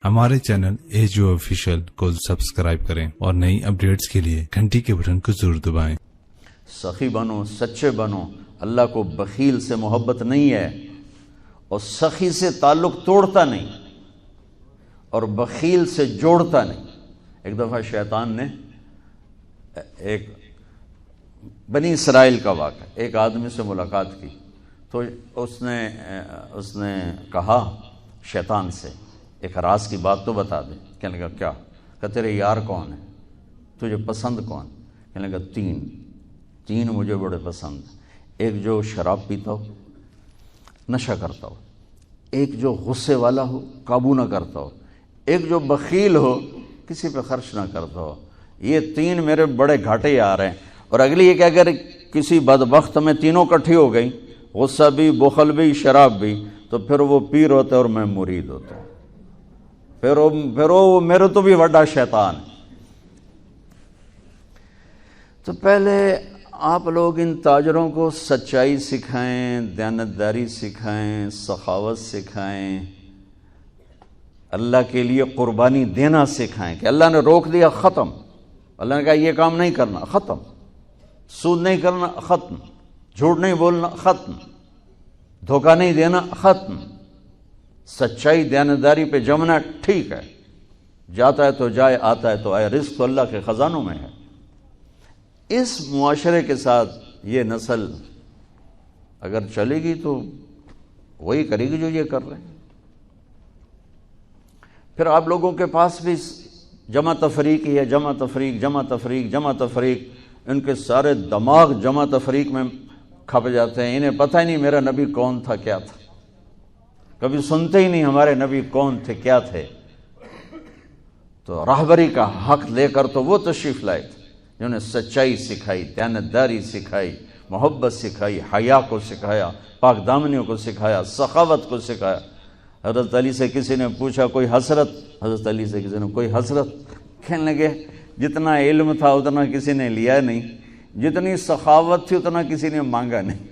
ہمارے channel AGO official کو subscribe کریں اور نئی اپڈیٹس کے لیے گھنٹی کے بٹن کو ضرور دبائیں۔ سخی بنو، سچے بنو۔ اللہ کو بخیل سے محبت نہیں ہے اور سخی سے تعلق توڑتا نہیں اور بخیل سے جوڑتا نہیں۔ ایک دفعہ شیطان نے ایک بنی اسرائیل کا واقعہ، ایک آدمی سے ملاقات کی تو اس نے کہا شیطان سے ایک راز کی بات تو بتا دے۔ کہنے لگا کیا؟ کہ تیرے یار کون ہے، تجھے پسند کون؟ کہنے لگا تین مجھے بڑے پسند ہیں۔ ایک جو شراب پیتا ہو، نشہ کرتا ہو، ایک جو غصے والا ہو، قابو نہ کرتا ہو، ایک جو بخیل ہو، کسی پہ خرچ نہ کرتا ہو۔ یہ تین میرے بڑے گھاٹے یار ہیں۔ اور اگلی یہ کہ اگر کسی بدبخت میں تینوں کٹھی ہو گئی، غصہ بھی، بخل بھی، شراب بھی، تو پھر وہ پیر ہوتا ہے اور میں مرید ہوتا ہوں، پھر وہ میرے تو بھی بڑا شیطان ہے۔ تو پہلے آپ لوگ ان تاجروں کو سچائی سکھائیں، دیانتداری سکھائیں، سخاوت سکھائیں، اللہ کے لیے قربانی دینا سکھائیں کہ اللہ نے روک دیا، ختم۔ اللہ نے کہا یہ کام نہیں کرنا، ختم۔ سود نہیں کرنا، ختم۔ جھوٹ نہیں بولنا، ختم۔ دھوکہ نہیں دینا، ختم۔ سچائی دیانتداری پہ جمنا ٹھیک ہے، جاتا ہے تو جائے، آتا ہے تو آئے، رزق تو اللہ کے خزانوں میں ہے۔ اس معاشرے کے ساتھ یہ نسل اگر چلے گی تو وہی کرے گی جو یہ کر رہے ہیں۔ پھر آپ لوگوں کے پاس بھی جمع تفریق ہی ہے، جمع تفریق، جمع تفریق، جمع تفریق۔ ان کے سارے دماغ جمع تفریق میں کھپ جاتے ہیں، انہیں پتہ ہی نہیں میرا نبی کون تھا، کیا تھا، کبھی سنتے ہی نہیں ہمارے نبی کون تھے، کیا تھے۔ تو راہبری کا حق لے کر تو وہ تشریف لائے تھے جنہوں نے سچائی سکھائی، دیانتداری سکھائی، محبت سکھائی، حیا کو سکھایا، پاک دامنیوں کو سکھایا، سخاوت کو سکھایا۔ حضرت علی سے کسی نے پوچھا کوئی حسرت، حضرت علی سے کسی نے کوئی حسرت، کہنے لگے جتنا علم تھا اتنا کسی نے لیا نہیں، جتنی سخاوت تھی اتنا کسی نے مانگا نہیں،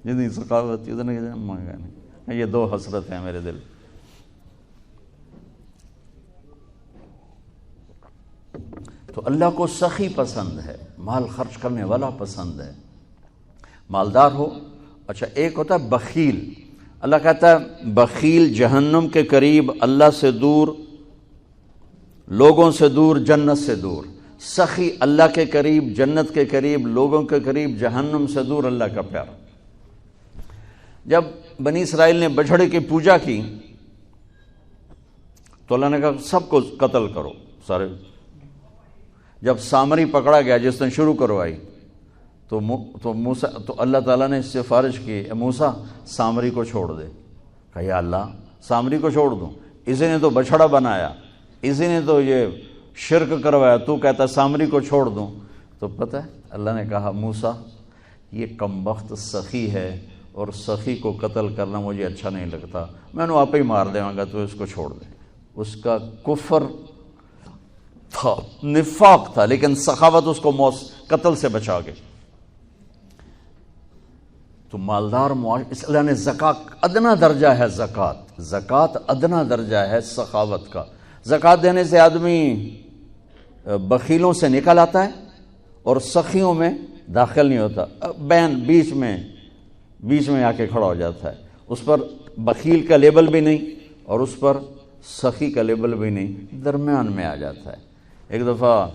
جتنی سخاوت تھی اتنا کسی نے مانگا نہیں۔ یہ دو حسرت ہیں میرے دل۔ تو اللہ کو سخی پسند ہے، مال خرچ کرنے والا پسند ہے، مالدار ہو۔ اچھا ایک ہوتا ہے بخیل۔ اللہ کہتا ہے بخیل جہنم کے قریب، اللہ سے دور، لوگوں سے دور، جنت سے دور۔ سخی اللہ کے قریب، جنت کے قریب، لوگوں کے قریب، جہنم سے دور، اللہ کا پیارا۔ جب بنی اسرائیل نے بچھڑے کی پوجا کی تو اللہ نے کہا سب کو قتل کرو، سارے۔ جب سامری پکڑا گیا جس نے شروع کروائی تو اللہ تعالیٰ نے سفارش کی، اے موسیٰ سامری کو چھوڑ دے۔ کہا یا اللہ سامری کو چھوڑ دوں؟ اسی نے تو بچھڑا بنایا، اسی نے تو یہ شرک کروایا، تو کہتا سامری کو چھوڑ دوں؟ تو پتہ ہے اللہ نے کہا موسیٰ یہ کمبخت سخی ہے اور سخی کو قتل کرنا مجھے اچھا نہیں لگتا، میں نے آپ ہی مار دے گا، تو اس کو چھوڑ دے۔ اس کا کفر تھا، نفاق تھا، لیکن سخاوت اس کو قتل سے بچا گئی۔ تو مالدار اس اللہ نے زکوٰۃ ادنا درجہ ہے، زکوٰۃ ادنا درجہ ہے سخاوت کا۔ زکوٰۃ دینے سے آدمی بخیلوں سے نکل آتا ہے اور سخیوں میں داخل نہیں ہوتا، بیچ میں آ کے کھڑا ہو جاتا ہے۔ اس پر بخیل کا لیبل بھی نہیں اور اس پر سخی کا لیبل بھی نہیں، درمیان میں آ جاتا ہے۔ ایک دفعہ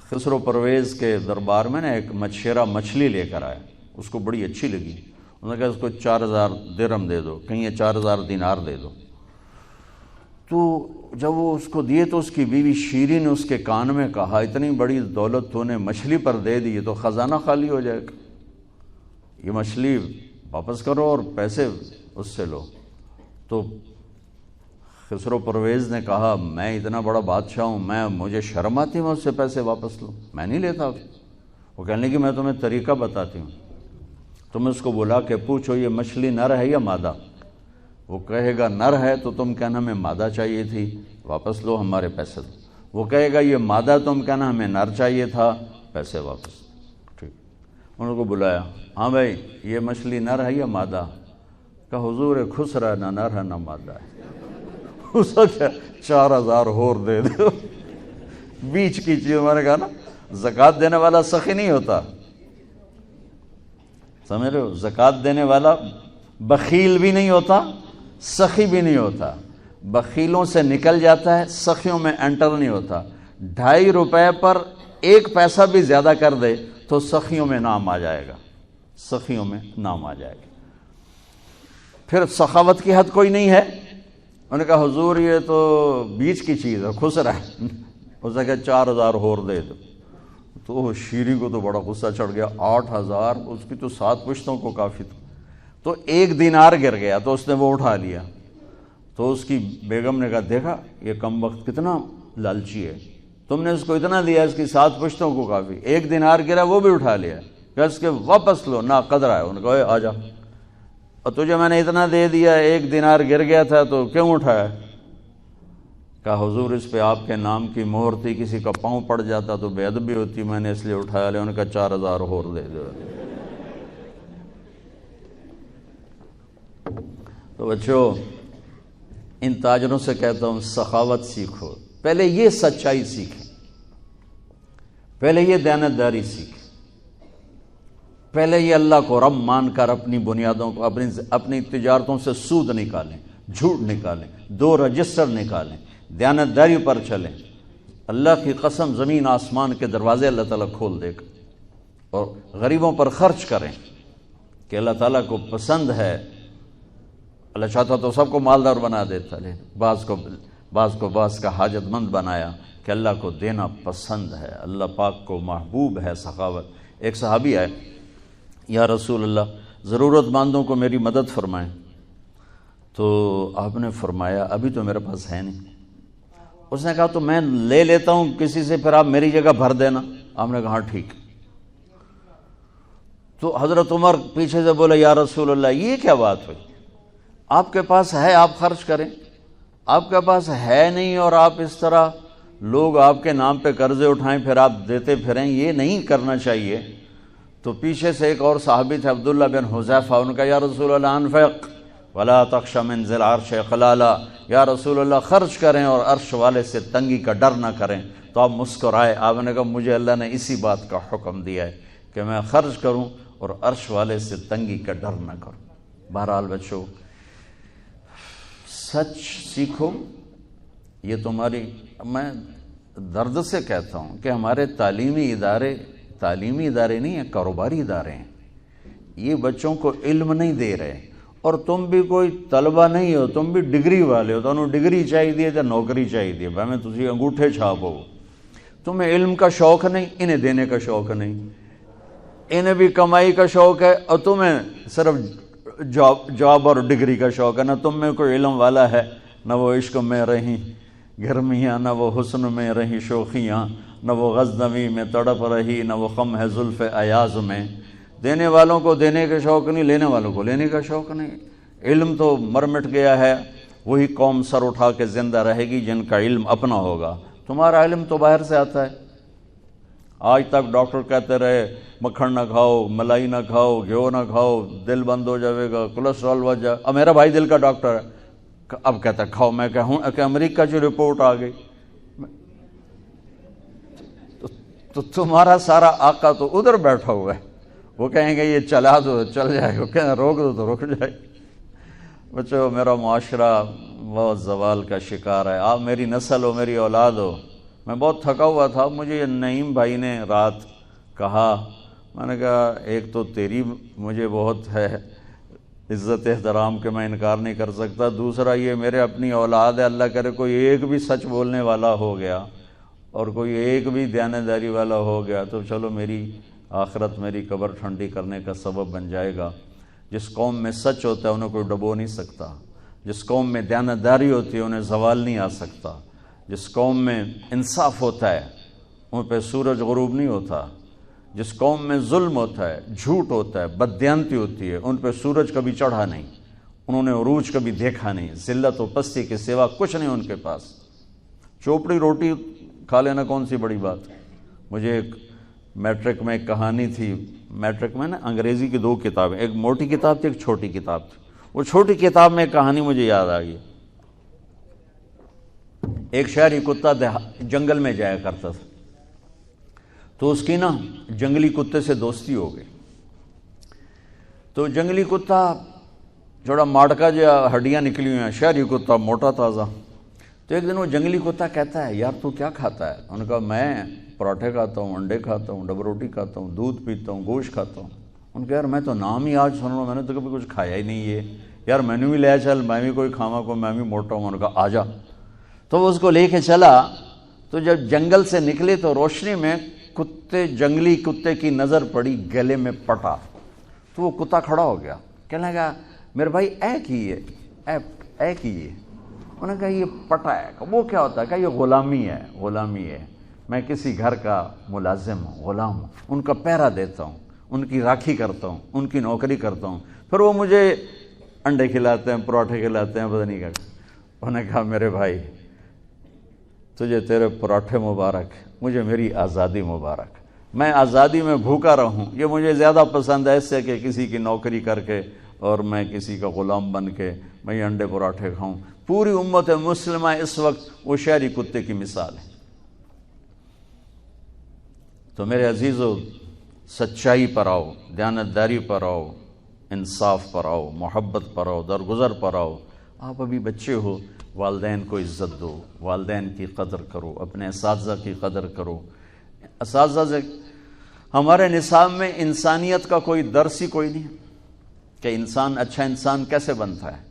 خسرو پرویز کے دربار میں ایک مچھیرا مچھلی لے کر آیا، اس کو بڑی اچھی لگی، انہوں نے کہا اس کو 4000 درہم دے دو، کہیں 4000 دینار دے دو۔ تو جب وہ اس کو دیے تو اس کی بیوی شیری نے اس کے کان میں کہا اتنی بڑی دولت تو نے مچھلی پر دے دی، تو خزانہ خالی ہو جائے گا، یہ مچھلی واپس کرو اور پیسے اس سے لو۔ تو خسرو پرویز نے کہا میں اتنا بڑا بادشاہ ہوں، مجھے شرم آتی ہے میں اس سے پیسے واپس لوں، میں نہیں لیتا۔ وہ کہنے لگی میں تمہیں طریقہ بتاتی ہوں، تم اس کو بلا کے پوچھو یہ مچھلی نر ہے یا مادہ؟ وہ کہے گا نر ہے تو تم کہنا ہمیں مادہ چاہیے تھی، واپس لو، ہمارے پیسے دو۔ وہ کہے گا یہ مادہ، تم کہنا ہمیں نر چاہیے تھا، پیسے واپس۔ ٹھیک، انہوں کو بلایا، ہاں بھائی یہ مچھلی نر ہے یا مادہ؟ کہ حضور خسرا نہ نر ہے نہ مادہ ہے، اس کو کیا 4000 اور دے دو، بیچ کی چیز. میں نے کہا نا زکوٰۃ دینے والا سخی نہیں ہوتا، سمجھ رہے ہو؟ زکوٰۃ دینے والا بخیل بھی نہیں ہوتا، سخی بھی نہیں ہوتا. بخیلوں سے نکل جاتا ہے، سخیوں میں انٹر نہیں ہوتا. 2.5 روپے پر 1 پیسہ بھی زیادہ کر دے تو سخیوں میں نام آ جائے گا، سخیوں میں نام آ جائے گا. پھر سخاوت کی حد کوئی نہیں ہے. انہوں نے کہا حضور یہ تو بیچ کی چیز ہے، خسرا ہے. اس نے کہا 4000 اور دے دو. تو شیری کو تو بڑا غصہ چڑھ گیا. 8000 اس کی تو 7 پشتوں کو کافی تھا. تو 1 دینار گر گیا تو اس نے وہ اٹھا لیا. تو اس کی بیگم نے کہا دیکھا یہ کم وقت کتنا لالچی ہے، تم نے اس کو اتنا دیا، اس کی 7 پشتوں کو کافی. 1 دینار گرا وہ بھی اٹھا لیا کہ اس کے واپس لو، نہ قدر ہے. انہوں نے کہا آ جا، اور تجھے میں نے اتنا دے دیا، 1 دینار گر گیا تھا تو کیوں اٹھایا؟ کہا حضور اس پہ آپ کے نام کی مہر تھی، کسی کا پاؤں پڑ جاتا تو بے ادبی ہوتی، میں نے اس لیے اٹھایا لیا. انہوں نے کہا 4000 اور دے دو. تو بچوں ان تاجروں سے کہتا ہوں سخاوت سیکھو. پہلے یہ سچائی سیکھیں، پہلے یہ دیانتداری سیکھیں، پہلے یہ اللہ کو رب مان کر اپنی بنیادوں کو، اپنی تجارتوں سے سود نکالیں، جھوٹ نکالیں، 2 رجسٹر نکالیں، دیانتداری پر چلیں. اللہ کی قسم زمین آسمان کے دروازے اللہ تعالیٰ کھول دے گا. اور غریبوں پر خرچ کریں کہ اللہ تعالیٰ کو پسند ہے. اللہ چاہتا تو سب کو مالدار بنا دیتا، لیکن بعض کا حاجت مند بنایا کہ اللہ کو دینا پسند ہے، اللہ پاک کو محبوب ہے سخاوت. ایک صحابی آئے، یا رسول اللہ ضرورت مندوں کو میری مدد فرمائیں. تو آپ نے فرمایا ابھی تو میرے پاس ہے نہیں. اس نے کہا تو میں لے لیتا ہوں کسی سے، پھر آپ میری جگہ بھر دینا. آپ نے کہا ہاں ٹھیک. تو حضرت عمر پیچھے سے بولے یا رسول اللہ یہ کیا بات ہوئی، آپ کے پاس ہے آپ خرچ کریں، آپ کے پاس ہے نہیں اور آپ اس طرح لوگ آپ کے نام پہ قرضے اٹھائیں پھر آپ دیتے پھریں، یہ نہیں کرنا چاہیے. تو پیچھے سے ایک اور صحابی تھے عبداللہ بن حذیفہ، ان کا یا رسول اللہ انفق ولا تخش من ذی العرش خلالا، یا رسول اللہ خرچ کریں اور عرش والے سے تنگی کا ڈر نہ کریں. تو آپ مسکرائے. آپ نے کہا مجھے اللہ نے اسی بات کا حکم دیا ہے کہ میں خرچ کروں اور عرش والے سے تنگی کا ڈر نہ کروں. بہرحال بچوں سچ سیکھو. یہ تمہاری، میں درد سے کہتا ہوں کہ ہمارے تعلیمی ادارے نہیں ہیں، کاروباری ادارے ہیں. یہ بچوں کو علم نہیں دے رہے. اور تم بھی کوئی طلبہ نہیں ہو، تم بھی ڈگری والے ہو، تو انہوں ڈگری چاہیے تو نوکری چاہیے، میں تجھے انگوٹھے چھاپو. تمہیں علم کا شوق نہیں، انہیں دینے کا شوق نہیں. انہیں بھی کمائی کا شوق ہے اور تمہیں صرف جاب اور ڈگری کا شوق ہے. نہ تم میں کوئی علم والا ہے، نہ وہ عشق میں رہیں گرمیاں، نہ وہ حسن میں رہیں شوخیاں، نہ وہ غزنوی میں تڑپ رہی، نہ وہ خم ہے زلف ایاز میں. دینے والوں کو دینے کا شوق نہیں، لینے والوں کو لینے کا شوق نہیں. علم تو مر مٹ گیا ہے. وہی قوم سر اٹھا کے زندہ رہے گی جن کا علم اپنا ہوگا. تمہارا علم تو باہر سے آتا ہے. آج تک ڈاکٹر کہتے رہے مکھن نہ کھاؤ، ملائی نہ کھاؤ، گھیو نہ کھاؤ، دل بند ہو جائے گا، کولیسٹرول بڑھ جائے. اب میرا بھائی دل کا ڈاکٹر ہے، اب کہتا ہے کھاؤ. میں کہوں کہ امریکہ کی رپورٹ آ گئی. تو تمہارا سارا آقا تو ادھر بیٹھا ہوا ہے. وہ کہیں گے یہ چلا دو چل جائے گا، کہیں روک دو تو رک جائے. بچوں میرا معاشرہ بہت زوال کا شکار ہے. آپ میری نسل ہو، میری اولاد ہو. میں بہت تھکا ہوا تھا. مجھے یہ نعیم بھائی نے رات کہا، میں نے کہا ایک تو تیری مجھے بہت ہے عزت احترام کہ میں انکار نہیں کر سکتا، دوسرا یہ میرے اپنی اولاد ہے. اللہ کرے کوئی ایک بھی سچ بولنے والا ہو گیا اور کوئی ایک بھی دیانتداری والا ہو گیا تو چلو میری آخرت، میری قبر ٹھنڈی کرنے کا سبب بن جائے گا. جس قوم میں سچ ہوتا ہے انہیں کوئی ڈبو نہیں سکتا. جس قوم میں دیانتداری ہوتی ہے انہیں زوال نہیں آ سکتا. جس قوم میں انصاف ہوتا ہے ان پہ سورج غروب نہیں ہوتا. جس قوم میں ظلم ہوتا ہے، جھوٹ ہوتا ہے، بددیانتی ہوتی ہے، ان پہ سورج کبھی چڑھا نہیں، انہوں نے عروج کبھی دیکھا نہیں. ذلت و پستی کے سوا کچھ نہیں ان کے پاس. چوپڑی روٹی کھا لینا کون سی بڑی بات. مجھے ایک میٹرک میں ایک کہانی تھی. میٹرک میں نا انگریزی کی 2 کتابیں، ایک موٹی کتاب تھی ایک چھوٹی کتاب تھی. وہ چھوٹی کتاب میں ایک کہانی مجھے یاد آ گئی. ایک شہری کتا جنگل میں جایا کرتا تھا، تو اس کی نا جنگلی کتے سے دوستی ہو گئی. تو جنگلی کتا تھوڑا ماڑکا جو ہڈیاں نکلی ہوئی ہیں، شہری کتا موٹا تازہ. تو ایک دن وہ جنگلی کتا کہتا ہے یار تو کیا کھاتا ہے؟ انہوں نے کہا میں پراٹھے کھاتا ہوں، انڈے کھاتا ہوں، ڈبل روٹی کھاتا ہوں، دودھ پیتا ہوں، گوشت کھاتا ہوں. ان کا یار میں تو نام ہی آج سن رہا ہوں، میں نے تو کبھی کچھ کھایا ہی نہیں ہے یار، میں نے بھی لے چل، میں بھی کوئی کھاوا کو، میں بھی موٹا ہوں. انہوں نے کہا آ جا. تو وہ اس کو لے کے چلا. تو جب جنگل سے نکلے تو روشنی میں جنگلی کتے کی نظر پڑی گلے میں پٹا. تو وہ کتا کھڑا ہو گیا، کہنے لگا میرے بھائی اے کیے. انہوں نے کہا یہ پٹا ہے. وہ کیا ہوتا ہے؟ کہ یہ غلامی ہے. میں کسی گھر کا ملازم ہوں، غلام ہوں، ان کا پہرا دیتا ہوں، ان کی راکھی کرتا ہوں، ان کی نوکری کرتا ہوں، پھر وہ مجھے انڈے کھلاتے ہیں، پراٹھے کھلاتے ہیں، پتہ نہیں کیا. انہوں نے کہا میرے بھائی تجھے تیرے پراٹھے مبارک، مجھے میری آزادی مبارک. میں آزادی میں بھوکا رہوں یہ مجھے زیادہ پسند ہے اس سے کہ کسی کی نوکری کر کے اور میں کسی کا غلام بن کے میں یہ انڈے پراٹھے کھاؤں. پوری امت مسلمہ اس وقت وہ شہری کتے کی مثال ہے. تو میرے عزیزو، سچائی پر آؤ، دیانتداری پر آؤ، انصاف پر آؤ، محبت پر آؤ، درگزر پر آؤ. آپ ابھی بچے ہو، والدین کو عزت دو، والدین کی قدر کرو، اپنے اساتذہ کی قدر کرو. اساتذہ سے ہمارے نصاب میں انسانیت کا کوئی درس ہی کوئی نہیں کہ انسان اچھا انسان کیسے بنتا ہے.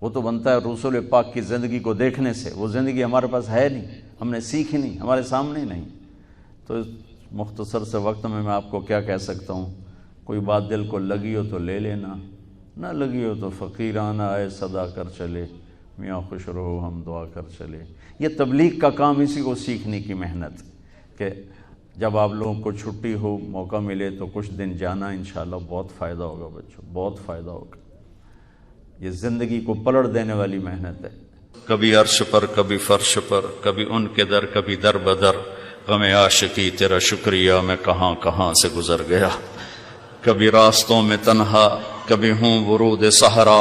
وہ تو بنتا ہے رسول پاک کی زندگی کو دیکھنے سے. وہ زندگی ہمارے پاس ہے نہیں، ہم نے سیکھی نہیں، ہمارے سامنے نہیں. تو مختصر سے وقت میں آپ کو کیا کہہ سکتا ہوں. کوئی بات دل کو لگی ہو تو لے لینا، نہ لگی ہو تو فقیرانہ آئے صدا کر چلے، میاں خوش رہو ہم دعا کر چلے. یہ تبلیغ کا کام اسی کو سیکھنے کی محنت کہ جب آپ لوگوں کو چھٹی ہو، موقع ملے تو کچھ دن جانا، انشاءاللہ بہت فائدہ ہوگا بچوں، بہت فائدہ ہوگا. یہ زندگی کو پلٹ دینے والی محنت ہے. کبھی عرش پر، کبھی فرش پر، کبھی ان کے در، کبھی در بدر. غم عاشقی تیرا شکریہ میں کہاں کہاں سے گزر گیا. کبھی راستوں میں تنہا، کبھی ہوں ورود صحرا.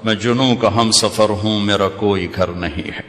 میں جنوں کا ہم سفر ہوں، میرا کوئی گھر نہیں ہے.